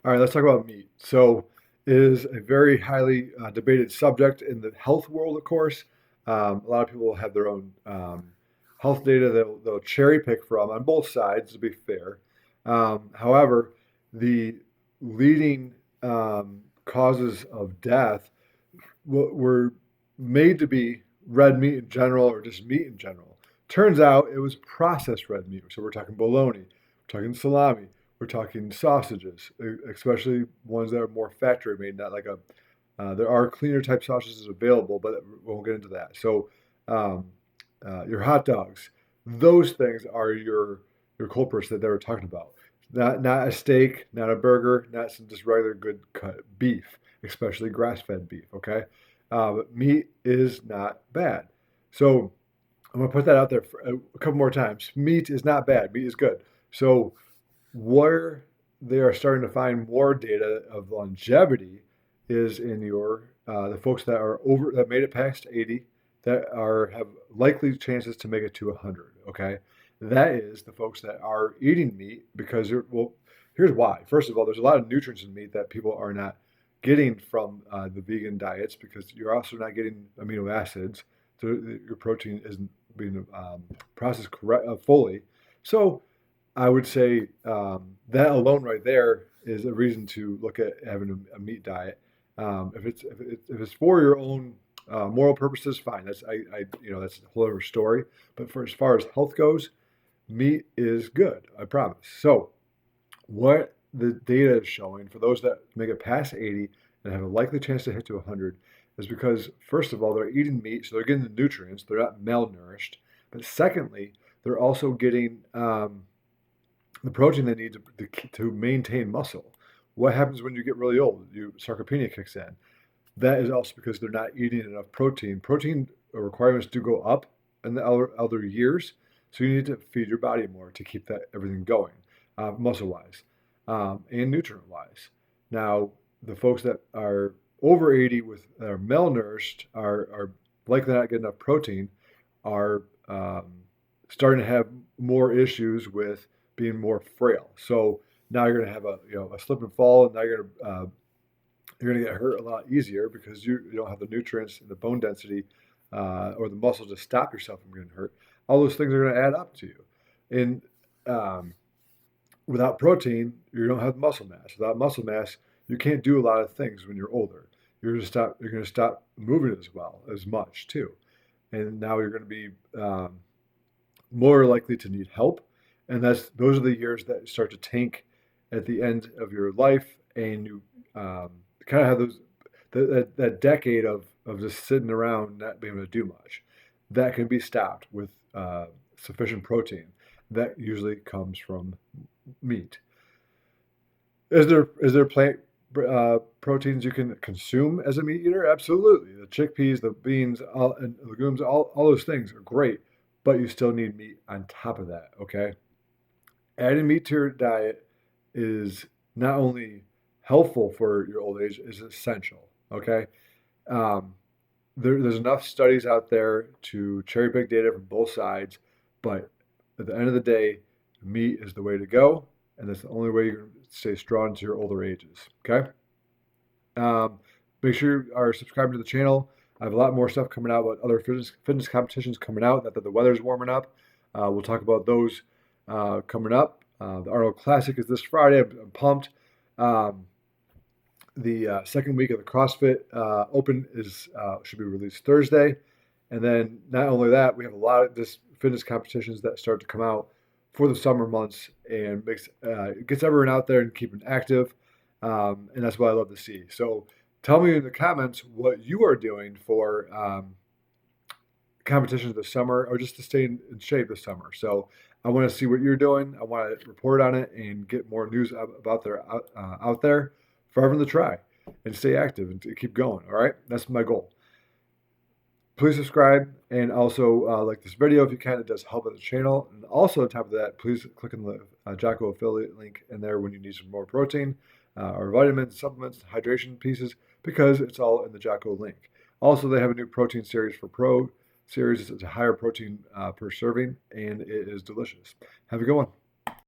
All right, let's talk about meat. So, it is a very highly debated subject in the health world, of course. A lot of people have their own health data that they'll cherry pick from on both sides, to be fair. However, the leading causes of death were made to be red meat in general or just meat in general. Turns out it was processed red meat. So we're talking bologna, we're talking salami, we're talking sausages, especially ones that are more factory made, not like a. There are cleaner type sausages available, but we won't get into that. So um, your hot dogs, those things are your culprits that they were talking about. Not a steak, not a burger, not some just regular good cut beef, especially grass fed beef. Okay, but meat is not bad. So I'm gonna put that out there for a couple more times. Meat is not bad. Meat is good. So where they are starting to find more data of longevity is in your the folks that are over that made it past 80 that are have likely chances to make it to 100. Okay, that is the folks that are eating meat because well, here's why. First of all, there's a lot of nutrients in meat that people are not getting from the vegan diets because you're also not getting amino acids. So your protein isn't being processed fully. So I would say that alone right there is a reason to look at having a meat diet. If it's for your own moral purposes, fine. That's a whole other story. But for as far as health goes, meat is good. I promise. So what the data is showing for those that make it past 80 and have a likely chance to hit to 100 is because first of all they're eating meat, so they're getting the nutrients. They're not malnourished. But secondly, they're also getting the protein they need to maintain muscle. What happens when you get really old? Sarcopenia kicks in. That is also because they're not eating enough protein. Protein requirements do go up in the elder years, so you need to feed your body more to keep that everything going, muscle wise and nutrient wise. Now, the folks that are over 80 with are malnourished are likely not getting enough protein, are starting to have more issues with being more frail. So now you're going to have a slip and fall, and now you're going to get hurt a lot easier because you don't have the nutrients and the bone density or the muscle to stop yourself from getting hurt. All those things are going to add up to you. And um, without protein, you don't have muscle mass. Without muscle mass, you can't do a lot of things when you're older. You're going to stop moving as well as much too. And now you're going to be more likely to need help. And those are the years that start to tank at the end of your life, and you kind of have that decade of just sitting around not being able to do much. That can be stopped with sufficient protein. That usually comes from meat. Is there plant proteins you can consume as a meat eater? Absolutely. The chickpeas, the beans, and legumes, all those things are great, but you still need meat on top of that. Okay, adding meat to your diet is not only helpful for your old age, is essential. Okay, um, there's enough studies out there to cherry pick data from both sides, but at the end of the day, meat is the way to go, and that's the only way you're going to stay strong to your older ages. Okay. Um, Make sure you are subscribed to the channel. I have a lot more stuff coming out about other fitness competitions coming out. Now that the weather's warming up, we'll talk about those coming up. The Arnold Classic is this Friday. I'm pumped. Um, the second week of the CrossFit Open is should be released Thursday, and then not only that, we have a lot of this fitness competitions that start to come out for the summer months and gets everyone out there and keeping active, and that's what I love to see. So tell me in the comments what you are doing for competitions this summer or just to stay in shape this summer. So I want to see what you're doing. I want to report on it and get more news about out there for everyone to try and stay active and to keep going. All right, that's my goal. Please subscribe and also like this video if you can. It does help with the channel. And also on top of that, please click on the Jocko affiliate link in there when you need some more protein or vitamins, supplements, hydration pieces, because it's all in the Jocko link. Also, they have a new protein series for Pro series. It's a higher protein per serving, and it is delicious. Have a good one.